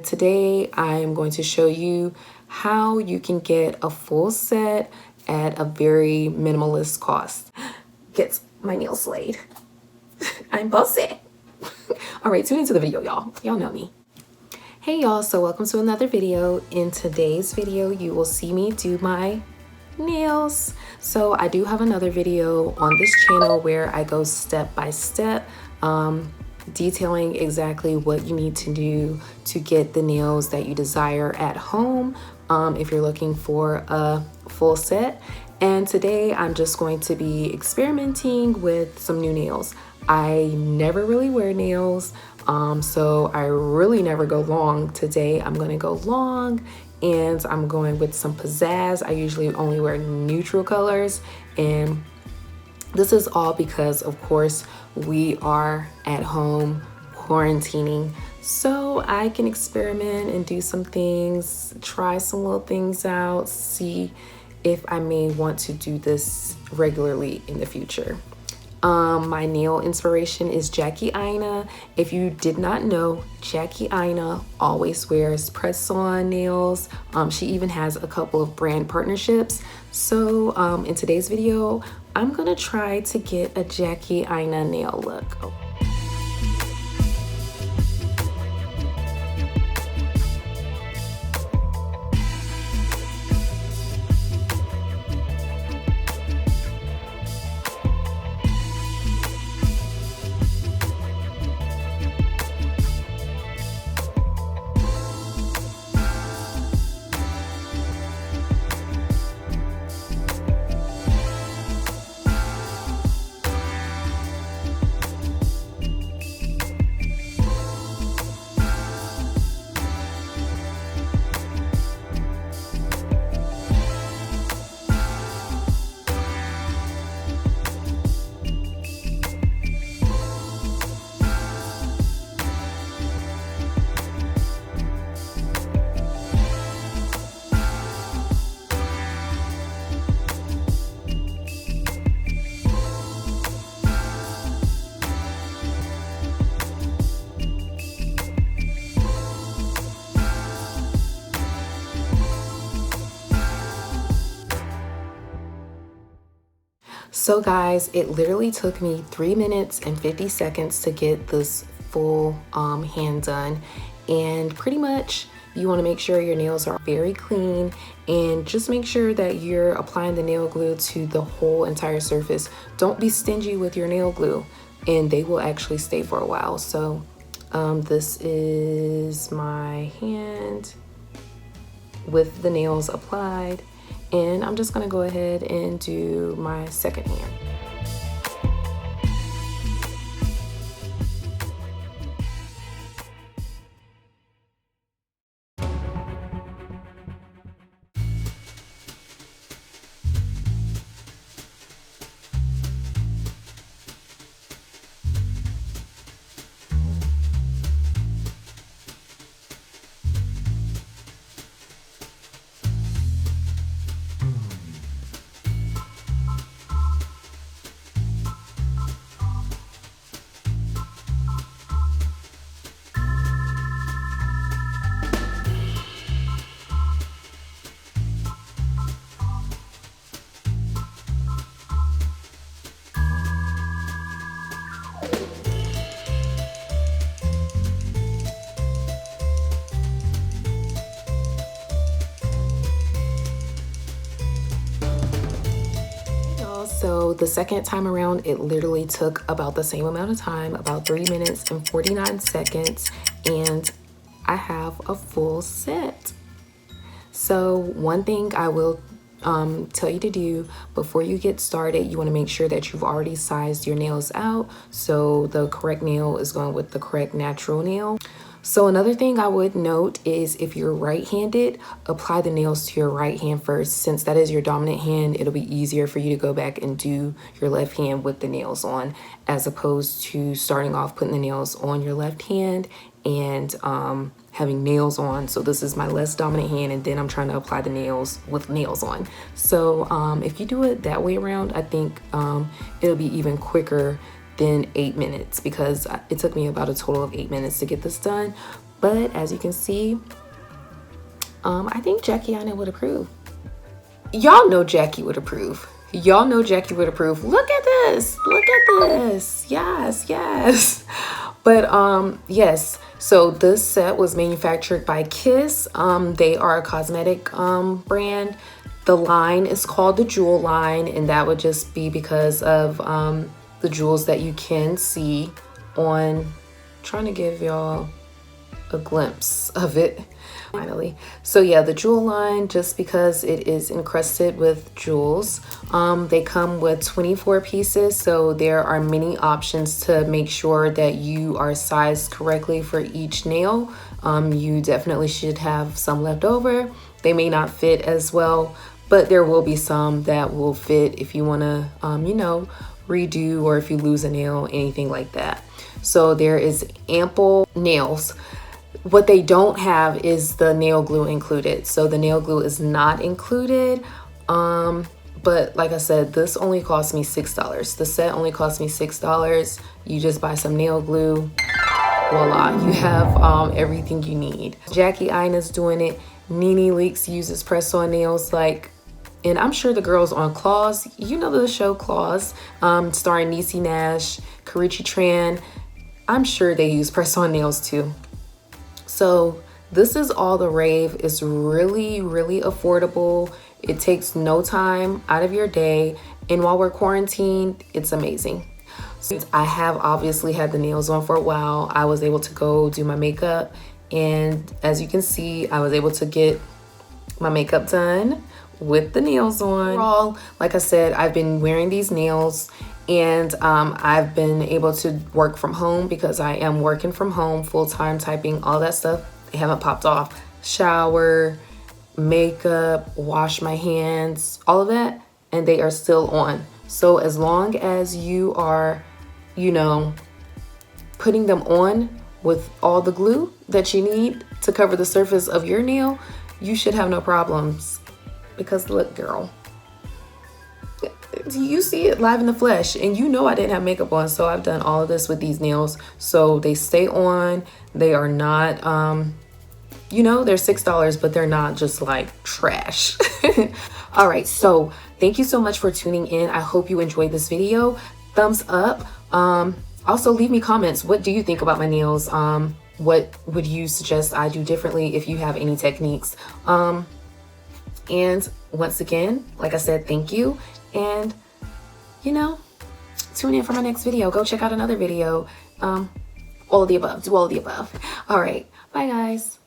today I am going to show you how you can get a full set at a very minimalist cost. Get my nails laid. I'm bossy. All right, tune into the video, y'all. Y'all know me. Hey y'all, so welcome to another video. In today's video, you will see me do my nails. So I do have another video on this channel where I go step by step, detailing exactly what you need to do to get the nails that you desire at home if you're looking for a full set. And today I'm just going to be experimenting with some new nails. I never really wear nails, so I really never go long. Today I'm gonna go long and I'm going with some pizzazz. I usually only wear neutral colors, and this is all because, of course, we are at home quarantining, so I can experiment and do some things, try some little things out, see if I may want to do this regularly in the future. My nail inspiration is Aina. If you did not know, Aina always wears press-on nails. She even has a couple of brand partnerships. So in today's video, I'm gonna try to get a Aina nail look. So guys, it literally took me 3 minutes and 50 seconds to get this full hand done. And pretty much you want to make sure your nails are very clean, and just make sure that you're applying the nail glue to the whole entire surface. Don't be stingy with your nail glue, and they will actually stay for a while. So this is my hand with the nails applied. And I'm just gonna go ahead and do my second hand. So the second time around, it literally took about the same amount of time, about 3 minutes and 49 seconds, and I have a full set. So one thing I will tell you to do before you get started, you want to make sure that you've already sized your nails out, so the correct nail is going with the correct natural nail. So another thing I would note is, if you're right-handed, apply the nails to your right hand first. Since that is your dominant hand, it'll be easier for you to go back and do your left hand with the nails on, as opposed to starting off putting the nails on your left hand and having nails on. So this is my less dominant hand, and then I'm trying to apply the nails with nails on. So if you do it that way around, I think it'll be even quicker than 8 minutes, because it took me about a total of 8 minutes to get this done. But as you can see, I think Jackie Aina would approve. Y'all know Jackie would approve. Y'all know Jackie would approve. Look at this. Look at this. Yes, yes. But yes, so this set was manufactured by Kiss. They are a cosmetic brand. The line is called the Jewel line, and that would just be because of the jewels that you can see on. Trying to give y'all a glimpse of it finally. So yeah, the Jewel line, just because it is encrusted with jewels. They come with 24 pieces, so there are many options to make sure that you are sized correctly for each nail. You definitely should have some left over. They may not fit as well, but there will be some that will fit if you want to you know, redo, or if you lose a nail, anything like that. So there is ample nails. What they don't have is the nail glue included. So the nail glue is not included. But like I said, this only cost me $6. The set only cost me $6. You just buy some nail glue. Voila, you have everything you need. Jackie Aina's doing it. Nene Leakes uses press-on nails, like, and I'm sure the girls on Claws, you know the show Claws, starring Niecy Nash, Karichi Tran. I'm sure they use press-on nails too. So this is all the rave. It's really, really affordable. It takes no time out of your day. And while we're quarantined, it's amazing. Since I have obviously had the nails on for a while, I was able to go do my makeup. And as you can see, I was able to get my makeup done with the nails on. Overall, like I said, I've been wearing these nails, and I've been able to work from home because I am working from home full-time, typing, all that stuff. They haven't popped off. Shower, makeup, wash my hands, all of that, and they are still on. So as long as you are, you know, putting them on with all the glue that you need to cover the surface of your nail, you should have no problems. Because look, girl, you see it live in the flesh, and you know I didn't have makeup on, so I've done all of this with these nails, so they stay on. They are not you know, they're $6, but they're not just like trash. All right, so thank you so much for tuning in. I hope you enjoyed this video. Thumbs up. Also leave me comments. What do you think about my nails? What would you suggest I do differently if you have any techniques? And once again, like I said, thank you. And, you know, tune in for my next video. Go check out another video. All of the above. Do all of the above. All right. Bye, guys.